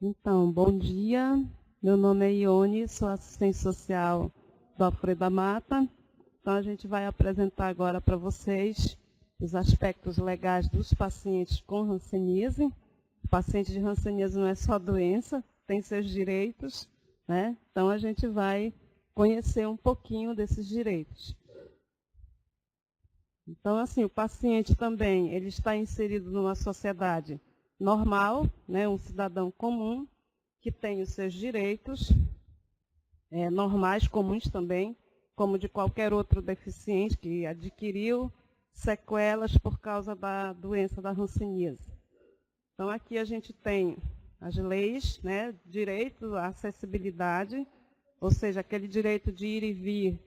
Então, bom dia. Meu nome é Ione, sou assistente social do Alfredo da Mata. Então, a gente vai apresentar agora para vocês os aspectos legais dos pacientes com hanseníase. O paciente de hanseníase não é só doença, tem seus direitos, né? Então, a gente vai conhecer um pouquinho desses direitos. Então, assim, o paciente também, ele está inserido numa sociedade normal, né, um cidadão comum, que tem os seus direitos normais, comuns também, como de qualquer outro deficiente que adquiriu sequelas por causa da doença da hanseníase. Então, aqui a gente tem as leis, né, direito à acessibilidade, ou seja, aquele direito de ir e vir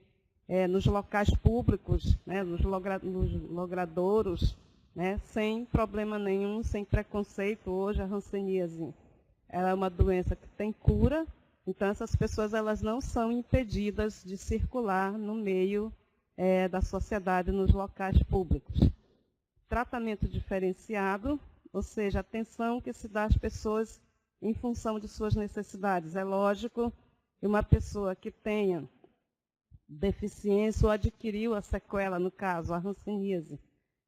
nos locais públicos, né, nos logradouros, né, sem problema nenhum, sem preconceito. Hoje a hanseníase ela é uma doença que tem cura, então essas pessoas elas não são impedidas de circular no meio da sociedade, nos locais públicos. Tratamento diferenciado, ou seja, atenção que se dá às pessoas em função de suas necessidades. É lógico que uma pessoa que tenha deficiência ou adquiriu a sequela, no caso, a hanseníase,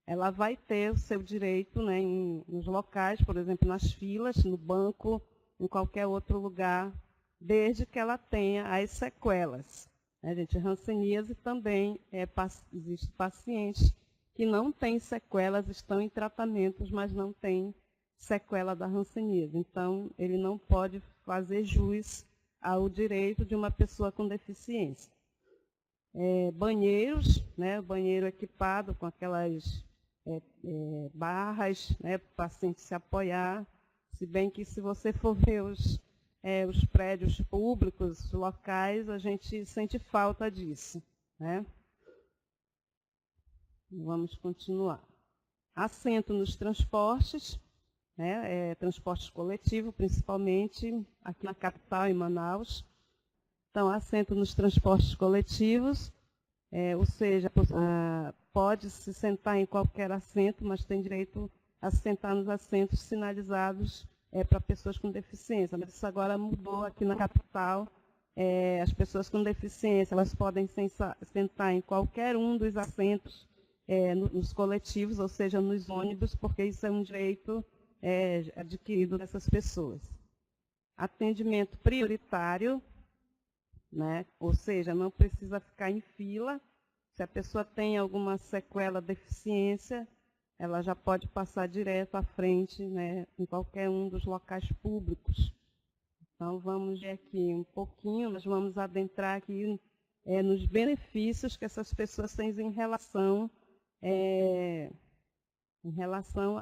ela vai ter o seu direito, né, nos locais, por exemplo, nas filas, no banco, em qualquer outro lugar, desde que ela tenha as sequelas. Gente, hanseníase também existe pacientes que não têm sequelas, estão em tratamentos, mas não têm sequela da hanseníase. Então, ele não pode fazer jus ao direito de uma pessoa com deficiência. Banheiros, né, banheiro equipado com aquelas barras, né, para o paciente se apoiar, se bem que se você for ver os prédios públicos, locais, a gente sente falta disso, né? Vamos continuar. Assento nos transportes, né, transportes coletivos, principalmente aqui na capital, em Manaus. Então, assento nos transportes coletivos, ou seja, pode se sentar em qualquer assento, mas tem direito a sentar nos assentos sinalizados para pessoas com deficiência. Mas isso agora mudou aqui na capital. As pessoas com deficiência elas podem sentar em qualquer um dos assentos nos coletivos, ou seja, nos ônibus, porque isso é um direito adquirido dessas pessoas. Atendimento prioritário, né? Ou seja, não precisa ficar em fila. Se a pessoa tem alguma sequela, deficiência, ela já pode passar direto à frente, né, em qualquer um dos locais públicos. Então, vamos ver aqui um pouquinho, nós vamos adentrar aqui nos benefícios que essas pessoas têm em relação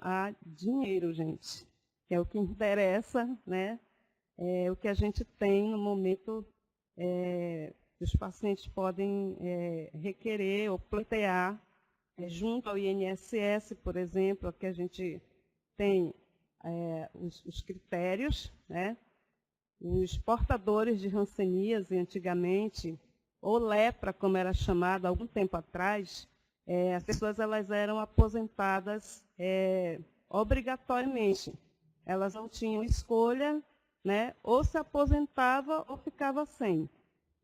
a dinheiro, gente. Que é o que interessa, né? O que a gente tem no momento que os pacientes podem requerer ou pleitear junto ao INSS, por exemplo, que a gente tem os critérios, né? Os portadores de hanseníase, antigamente, ou lepra, como era chamado há algum tempo atrás, as pessoas elas eram aposentadas obrigatoriamente. Elas não tinham escolha, né? Ou se aposentava ou ficava sem.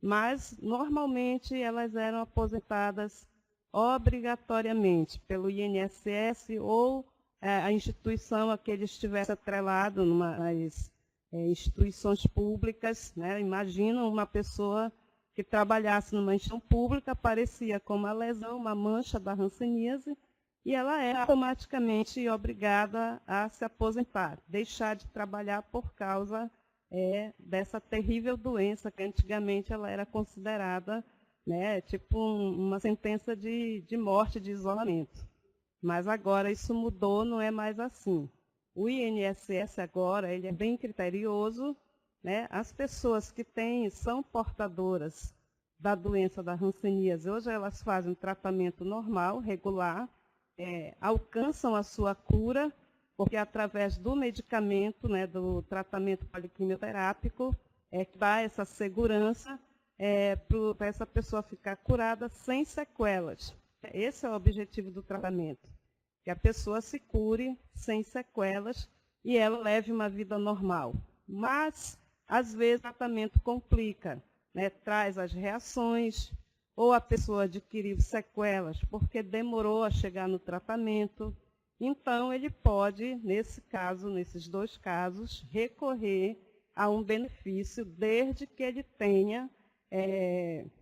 Mas, normalmente, elas eram aposentadas obrigatoriamente pelo INSS ou a instituição a que ele estivesse atrelado, nas instituições públicas, né? Imagina uma pessoa que trabalhasse numa instituição pública, aparecia com uma lesão, uma mancha da hanseníase, e ela é automaticamente obrigada a se aposentar, deixar de trabalhar por causa dessa terrível doença, que antigamente ela era considerada, né, tipo uma sentença de morte, de isolamento. Mas agora isso mudou, não é mais assim. O INSS agora ele é bem criterioso, né? As pessoas que são portadoras da doença da hanseníase, hoje elas fazem um tratamento normal, regular, alcançam a sua cura, porque através do medicamento, né, do tratamento poliquimioterápico, que dá essa segurança para essa pessoa ficar curada sem sequelas. Esse é o objetivo do tratamento, que a pessoa se cure sem sequelas e ela leve uma vida normal. mas, às vezes, o tratamento complica, né? Traz as reações, ou a pessoa adquiriu sequelas porque demorou a chegar no tratamento. Então, ele pode, nesse caso, nesses dois casos, recorrer a um benefício, desde que ele tenha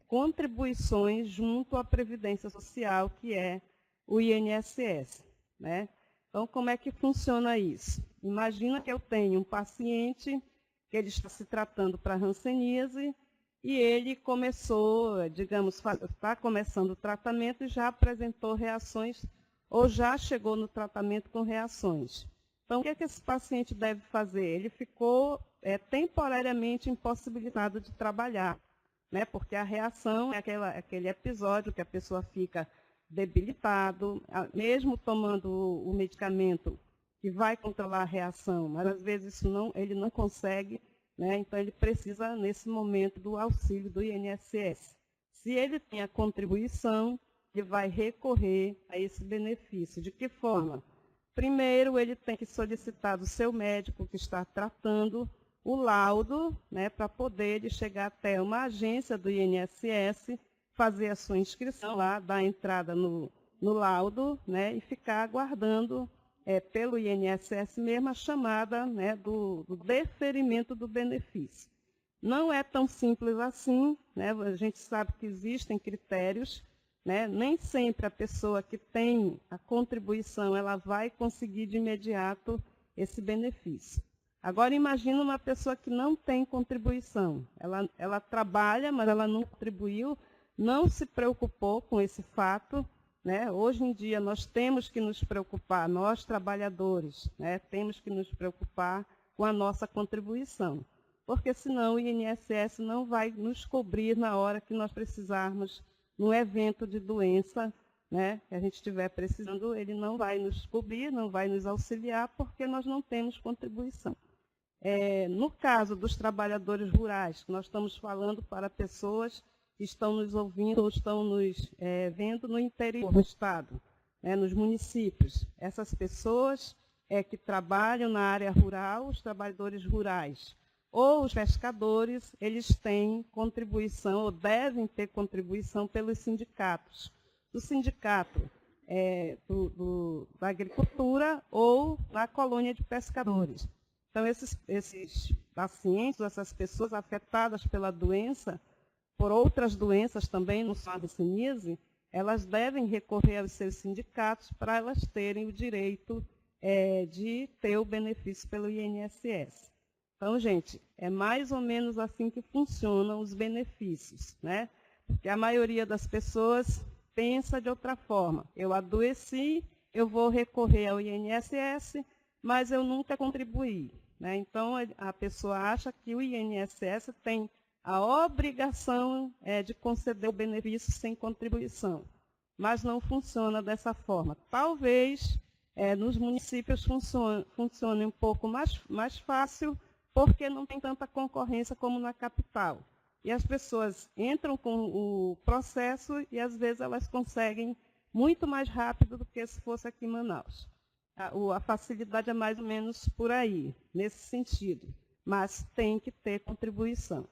contribuições junto à Previdência Social, que é o INSS, né? Então, como é que funciona isso? Imagina que eu tenho um paciente que ele está se tratando para hanseníase e ele começou, digamos, está começando o tratamento e já apresentou reações ou já chegou no tratamento com reações. Então, o que é que esse paciente deve fazer? Ele ficou temporariamente impossibilitado de trabalhar, né? Porque a reação é aquele episódio que a pessoa fica debilitado, mesmo tomando o medicamento que vai controlar a reação, mas às vezes ele não consegue, né? Então ele precisa, nesse momento, do auxílio do INSS. Se ele tem a contribuição, ele vai recorrer a esse benefício. De que forma? Primeiro, ele tem que solicitar do seu médico que está tratando o laudo, né, para poder chegar até uma agência do INSS, fazer a sua inscrição lá, dar a entrada no laudo, né, e ficar aguardando pelo INSS mesmo a chamada, né, do deferimento do benefício. Não é tão simples assim, né, a gente sabe que existem critérios, né, nem sempre a pessoa que tem a contribuição ela vai conseguir de imediato esse benefício. Agora, imagina uma pessoa que não tem contribuição. Ela trabalha, mas ela não contribuiu, não se preocupou com esse fato, né? Hoje em dia, nós temos que nos preocupar, nós trabalhadores, né? Temos que nos preocupar com a nossa contribuição, porque senão o INSS não vai nos cobrir na hora que nós precisarmos, no evento de doença, né, que a gente estiver precisando, ele não vai nos cobrir, não vai nos auxiliar, porque nós não temos contribuição. No caso dos trabalhadores rurais, nós estamos falando para pessoas que estão nos ouvindo ou estão nos vendo no interior do estado, né, nos municípios. Essas pessoas que trabalham na área rural, os trabalhadores rurais, ou os pescadores, eles têm contribuição, ou devem ter contribuição pelos sindicatos. Do sindicato da agricultura ou na colônia de pescadores. Então, esses pacientes, essas pessoas afetadas pela doença, por outras doenças também, não só a hanseníase, elas devem recorrer aos seus sindicatos para elas terem o direito de ter o benefício pelo INSS. Então, gente, é mais ou menos assim que funcionam os benefícios, né? Porque a maioria das pessoas pensa de outra forma. Eu adoeci, eu vou recorrer ao INSS, mas eu nunca contribuí, né? Então, a pessoa acha que o INSS tem a obrigação de conceder o benefício sem contribuição, mas não funciona dessa forma. Talvez nos municípios funcione um pouco mais fácil, porque não tem tanta concorrência como na capital. E as pessoas entram com o processo e, às vezes, elas conseguem muito mais rápido do que se fosse aqui em Manaus. A facilidade é mais ou menos por aí, nesse sentido. Mas tem que ter contribuição.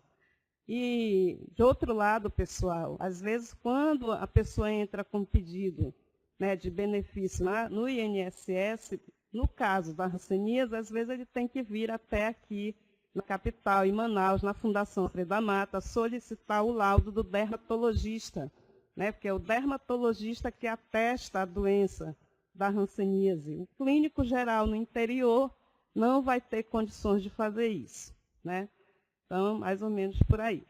E, de outro lado, pessoal, às vezes, quando a pessoa entra com pedido, né, de benefício no INSS, no caso da hanseníase, às vezes ele tem que vir até aqui, na capital, em Manaus, na Fundação Alfredo da Mata, solicitar o laudo do dermatologista, né, porque é o dermatologista que atesta a doença da hanseníase. O clínico geral no interior não vai ter condições de fazer isso, né? Então, mais ou menos por aí.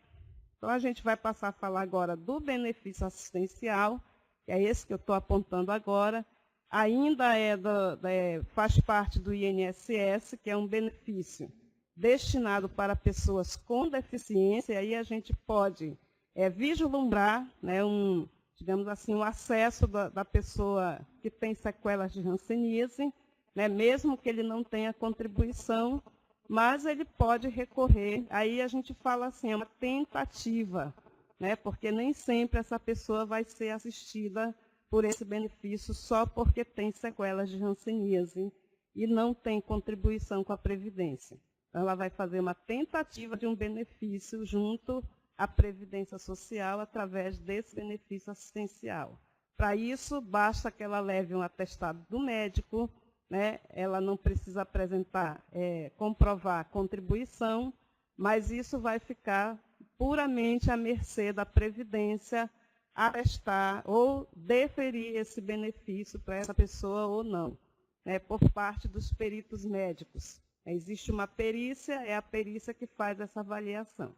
Então, a gente vai passar a falar agora do benefício assistencial, que é esse que eu estou apontando agora. Ainda faz parte do INSS, que é um benefício destinado para pessoas com deficiência, e aí a gente pode vislumbrar, né, digamos assim, o acesso da pessoa que tem sequelas de hanseníase, né, mesmo que ele não tenha contribuição, mas ele pode recorrer. Aí a gente fala assim, é uma tentativa, né, porque nem sempre essa pessoa vai ser assistida por esse benefício só porque tem sequelas de hanseníase e não tem contribuição com a Previdência. ela vai fazer uma tentativa de um benefício junto à Previdência Social através desse benefício assistencial. Para isso, basta que ela leve um atestado do médico, né? Ela não precisa apresentar, comprovar a contribuição, mas isso vai ficar puramente à mercê da Previdência atestar ou deferir esse benefício para essa pessoa ou não, né? Por parte dos peritos médicos. Existe uma perícia, é a perícia que faz essa avaliação.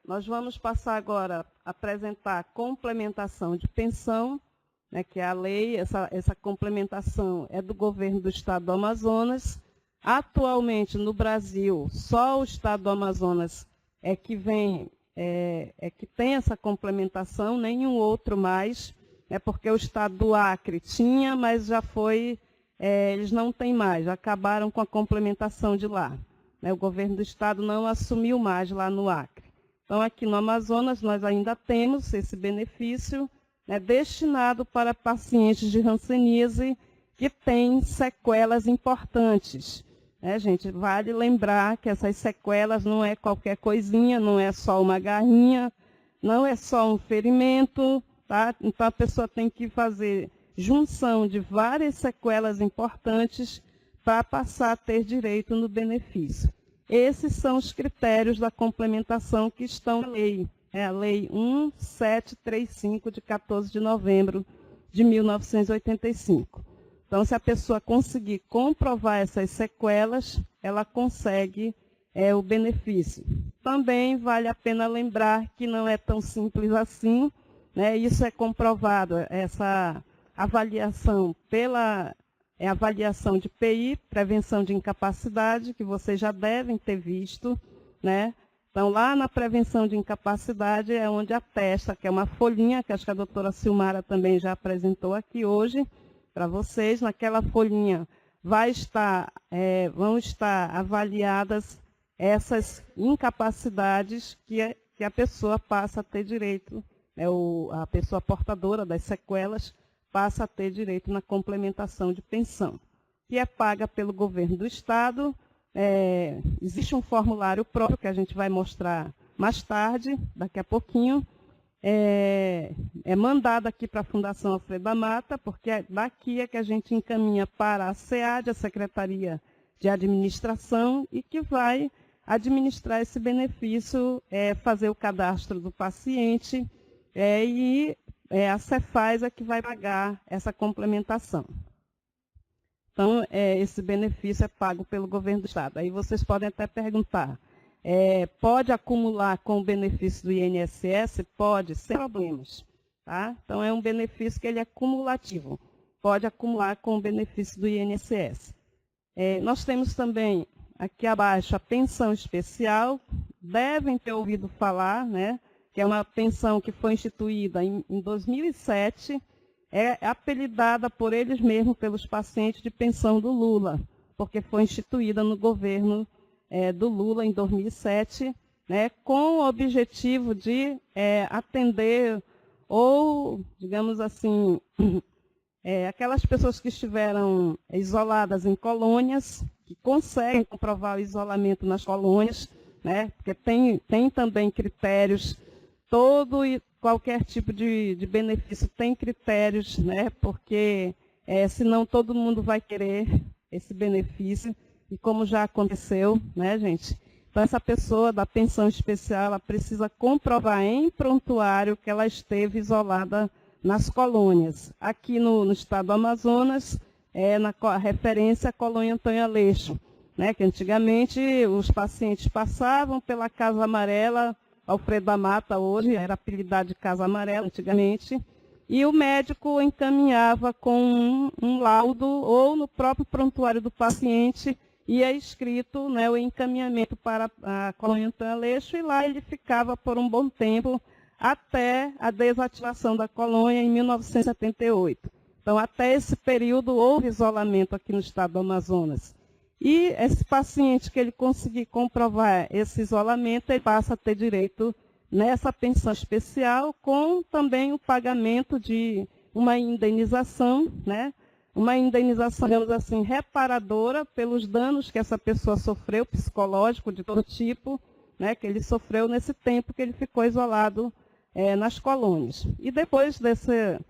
Nós vamos passar agora a apresentar a complementação de pensão, né, que é a lei, essa complementação é do governo do Estado do Amazonas. Atualmente, no Brasil, só o Estado do Amazonas é que tem essa complementação, nenhum outro mais, porque o Estado do Acre tinha, mas já foi, eles não têm mais, já acabaram com a complementação de lá. O governo do Estado não assumiu mais lá no Acre. Então, aqui no Amazonas, nós ainda temos esse benefício, né, destinado para pacientes de hanseníase que têm sequelas importantes. Gente, vale lembrar que essas sequelas não é qualquer coisinha, não é só uma garrinha, não é só um ferimento, tá? Então, a pessoa tem que fazer junção de várias sequelas importantes para passar a ter direito no benefício. Esses são os critérios da complementação que estão na lei. É a Lei 1735, de 14 de novembro de 1985. Então, se a pessoa conseguir comprovar essas sequelas, ela consegue o benefício. Também vale a pena lembrar que não é tão simples assim, né? Isso é comprovado, essa avaliação avaliação de PI, prevenção de incapacidade, que vocês já devem ter visto, né? Então, lá na prevenção de incapacidade é onde atesta, que é uma folhinha, que acho que a doutora Silmara também já apresentou aqui hoje para vocês. Naquela folhinha vão estar avaliadas essas incapacidades que a pessoa passa a ter direito, a pessoa portadora das sequelas passa a ter direito na complementação de pensão, que é paga pelo governo do Estado. Existe um formulário próprio que a gente vai mostrar mais tarde, daqui a pouquinho. É mandado aqui para a Fundação Alfredo da Mata, porque daqui é que a gente encaminha para a SEAD, a Secretaria de Administração, e que vai administrar esse benefício, fazer o cadastro do paciente, e a Cefaz é que vai pagar essa complementação. Então, esse benefício é pago pelo governo do Estado. Aí vocês podem até perguntar, pode acumular com o benefício do INSS? Pode, sem problemas. Tá? Então, é um benefício que ele é cumulativo. Pode acumular com o benefício do INSS. Nós temos também, aqui abaixo, a pensão especial. Devem ter ouvido falar, né? Que é uma pensão que foi instituída em 2007, é apelidada por eles mesmos, pelos pacientes, de pensão do Lula, porque foi instituída no governo do Lula em 2007, né, com o objetivo de atender, ou, digamos assim, aquelas pessoas que estiveram isoladas em colônias, que conseguem comprovar o isolamento nas colônias, né, porque tem também critérios. Todo e qualquer tipo de benefício tem critérios, né? Porque senão todo mundo vai querer esse benefício, e como já aconteceu, né, gente? Então, essa pessoa da pensão especial, ela precisa comprovar em prontuário que ela esteve isolada nas colônias. Aqui no estado do Amazonas, na referência à colônia Antônio Aleixo, né? Que antigamente os pacientes passavam pela Casa Amarela, Alfredo da Mata, hoje, era apelidado de Casa Amarela, antigamente, e o médico encaminhava com um laudo, ou no próprio prontuário do paciente, ia escrito, né, o encaminhamento para a colônia Antônio Aleixo, e lá ele ficava por um bom tempo, até a desativação da colônia em 1978. Então, até esse período, houve isolamento aqui no estado do Amazonas. E esse paciente que ele conseguir comprovar esse isolamento, ele passa a ter direito nessa pensão especial, com também o pagamento de uma indenização, né, uma indenização, digamos assim, reparadora pelos danos que essa pessoa sofreu, psicológico, de todo tipo, né, que ele sofreu nesse tempo que ele ficou isolado nas colônias. E depois dessa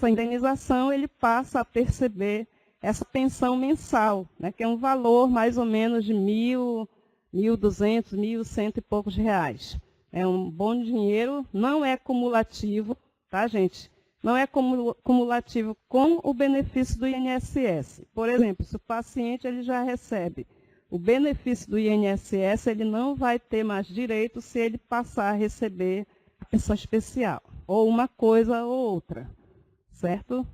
indenização, ele passa a perceber essa pensão mensal, né, que é um valor mais ou menos de 1.200, 1.100 e poucos reais. É um bom dinheiro, não é cumulativo, tá, gente? Não é cumulativo com o benefício do INSS. Por exemplo, se o paciente ele já recebe o benefício do INSS, ele não vai ter mais direito se ele passar a receber a pensão especial, ou uma coisa ou outra, certo?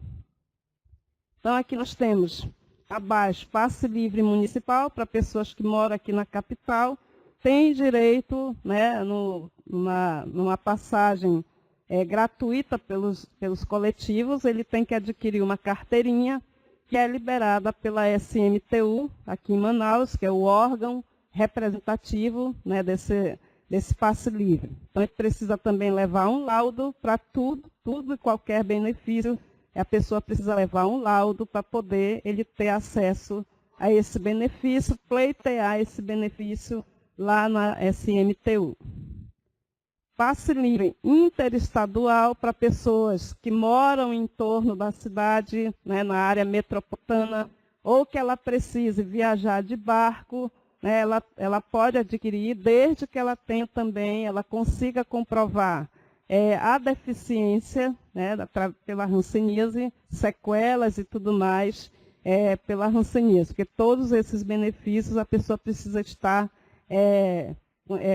Então, aqui nós temos, abaixo, passe livre municipal para pessoas que moram aqui na capital, tem direito, né, numa passagem gratuita pelos coletivos, ele tem que adquirir uma carteirinha que é liberada pela SMTU, aqui em Manaus, que é o órgão representativo, né, desse passe livre. Então, ele precisa também levar um laudo para tudo e qualquer benefício. A pessoa precisa levar um laudo para poder ele ter acesso a esse benefício, pleitear esse benefício lá na SMTU. Passe livre interestadual para pessoas que moram em torno da cidade, né, na área metropolitana, ou que ela precise viajar de barco, né, ela pode adquirir, desde que ela tenha também, ela consiga comprovar a deficiência, né, pela hanseníase, sequelas e tudo mais, pela hanseníase, porque todos esses benefícios a pessoa precisa estar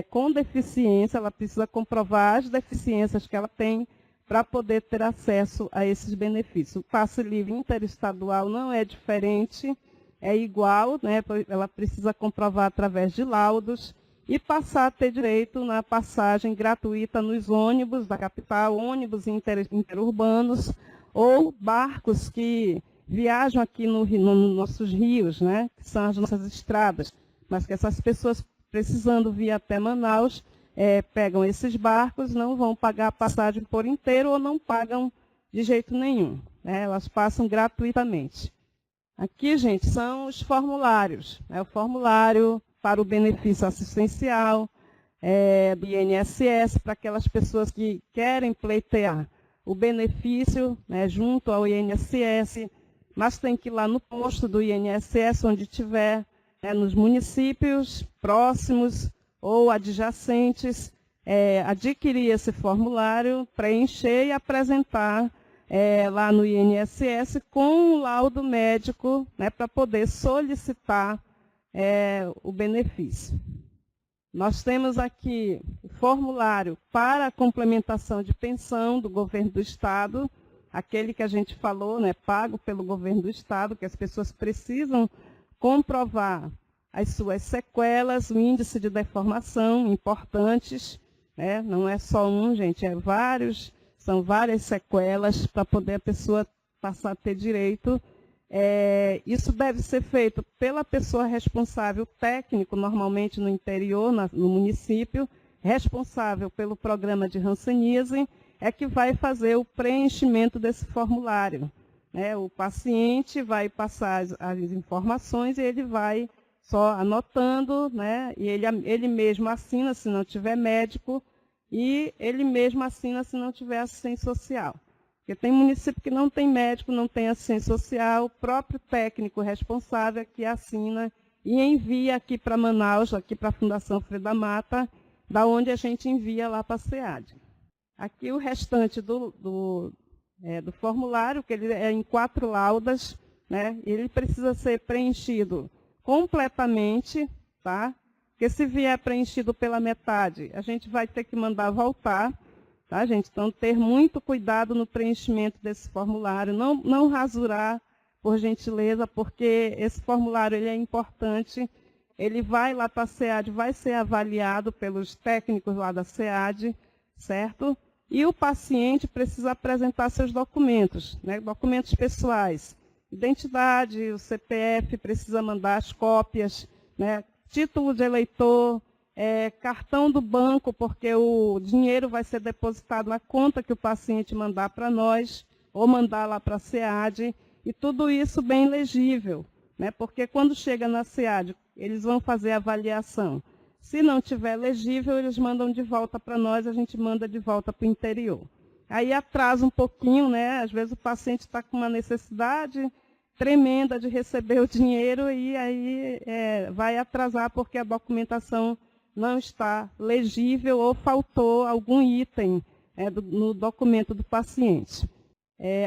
com deficiência, ela precisa comprovar as deficiências que ela tem para poder ter acesso a esses benefícios. O passe livre interestadual não é diferente, é igual, né, ela precisa comprovar através de laudos e passar a ter direito na passagem gratuita nos ônibus da capital, ônibus interurbanos ou barcos que viajam aqui nos nossos rios, né, que são as nossas estradas, mas que essas pessoas precisando vir até Manaus, pegam esses barcos, não vão pagar a passagem por inteiro ou não pagam de jeito nenhum, né? Elas passam gratuitamente. Aqui, gente, são os formulários. O formulário para o benefício assistencial do INSS, para aquelas pessoas que querem pleitear o benefício, né, junto ao INSS, mas tem que ir lá no posto do INSS, onde tiver, nos municípios próximos ou adjacentes, adquirir esse formulário, preencher e apresentar lá no INSS com o laudo médico, né, para poder solicitar o benefício. Nós temos aqui o formulário para a complementação de pensão do governo do Estado, aquele que a gente falou, né, pago pelo governo do Estado, que as pessoas precisam comprovar as suas sequelas, o índice de deformação importantes, né? Não é só um, gente, são várias sequelas para poder a pessoa passar a ter direito. Isso deve ser feito pela pessoa responsável técnico, normalmente no interior, no município, responsável pelo programa de hanseníase, que vai fazer o preenchimento desse formulário. O paciente vai passar as informações e ele vai só anotando, né? E ele mesmo assina se não tiver médico e ele mesmo assina se não tiver assistência social. Porque tem município que não tem médico, não tem assistência social, o próprio técnico responsável é que assina e envia aqui para Manaus, aqui para a Fundação Freire da Mata, da onde a gente envia lá para a SEAD. Aqui o restante do formulário, que ele é em 4 laudas, né? Ele precisa ser preenchido completamente, tá? Porque se vier preenchido pela metade, a gente vai ter que mandar voltar, tá, gente? Então, ter muito cuidado no preenchimento desse formulário, não rasurar, por gentileza, porque esse formulário ele é importante, ele vai lá para a SEAD, vai ser avaliado pelos técnicos lá da SEAD, certo? E o paciente precisa apresentar seus documentos, né, documentos pessoais, identidade, o CPF, precisa mandar as cópias, né, título de eleitor, cartão do banco, porque o dinheiro vai ser depositado na conta que o paciente mandar para nós, ou mandar lá para a SEAD, e tudo isso bem legível, né? Porque quando chega na SEAD, eles vão fazer a avaliação. Se não tiver legível, eles mandam de volta para nós, a gente manda de volta para o interior. Aí atrasa um pouquinho, né? Às vezes o paciente está com uma necessidade tremenda de receber o dinheiro e aí vai atrasar porque a documentação não está legível ou faltou algum item no documento do paciente.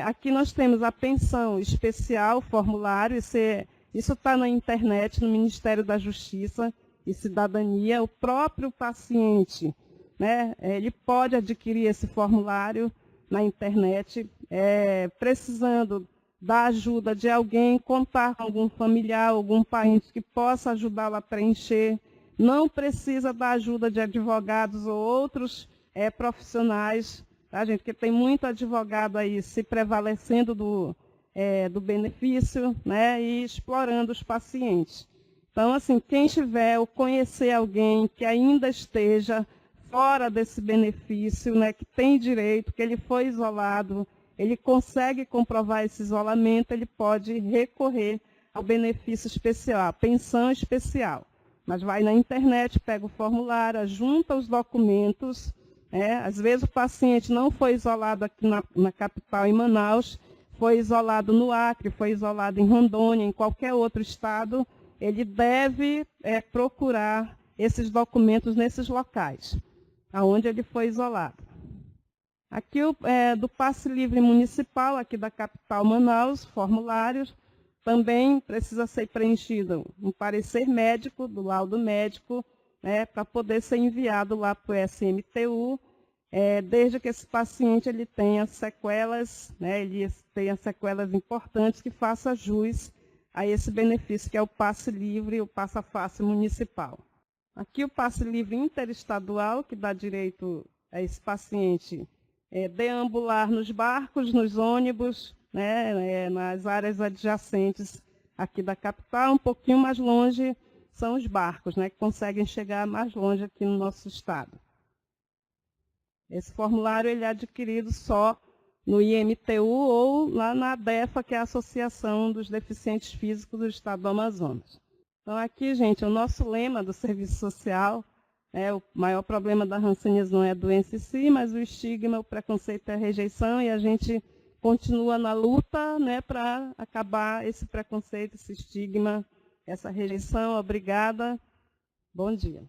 Aqui nós temos a pensão especial, formulário, isso está na internet, no Ministério da Justiça e Cidadania. O próprio paciente, né, ele pode adquirir esse formulário na internet, precisando da ajuda de alguém, contar com algum familiar, algum parente que possa ajudá-lo a preencher. Não precisa da ajuda de advogados ou outros profissionais, tá, gente? Porque tem muito advogado aí se prevalecendo do benefício, né, e explorando os pacientes. Então, assim, quem tiver ou conhecer alguém que ainda esteja fora desse benefício, né, que tem direito, que ele foi isolado, ele consegue comprovar esse isolamento, ele pode recorrer ao benefício especial, a pensão especial. Mas vai na internet, pega o formulário, junta os documentos. Às vezes o paciente não foi isolado aqui na capital, em Manaus, foi isolado no Acre, foi isolado em Rondônia, em qualquer outro estado, ele deve procurar esses documentos nesses locais, aonde ele foi isolado. Aqui do passe livre municipal, aqui da capital Manaus, formulários, também precisa ser preenchido um parecer médico, do laudo médico, para poder ser enviado lá para o SMTU, desde que esse paciente ele tenha sequelas, ele tenha sequelas importantes que faça jus a esse benefício, que é o passe livre, o passe a face municipal. Aqui o passe livre interestadual, que dá direito a esse paciente deambular nos barcos, nos ônibus, nas áreas adjacentes aqui da capital. Um pouquinho mais longe são os barcos, que conseguem chegar mais longe aqui no nosso estado. Esse formulário ele é adquirido só no IMTU ou lá na ADEFA, que é a Associação dos Deficientes Físicos do Estado do Amazonas. Então aqui, gente, o nosso lema do serviço social, o maior problema da hanseníase não é a doença em si, mas o estigma, o preconceito e a rejeição, e a gente continua na luta para acabar esse preconceito, esse estigma, essa rejeição. Obrigada. Bom dia.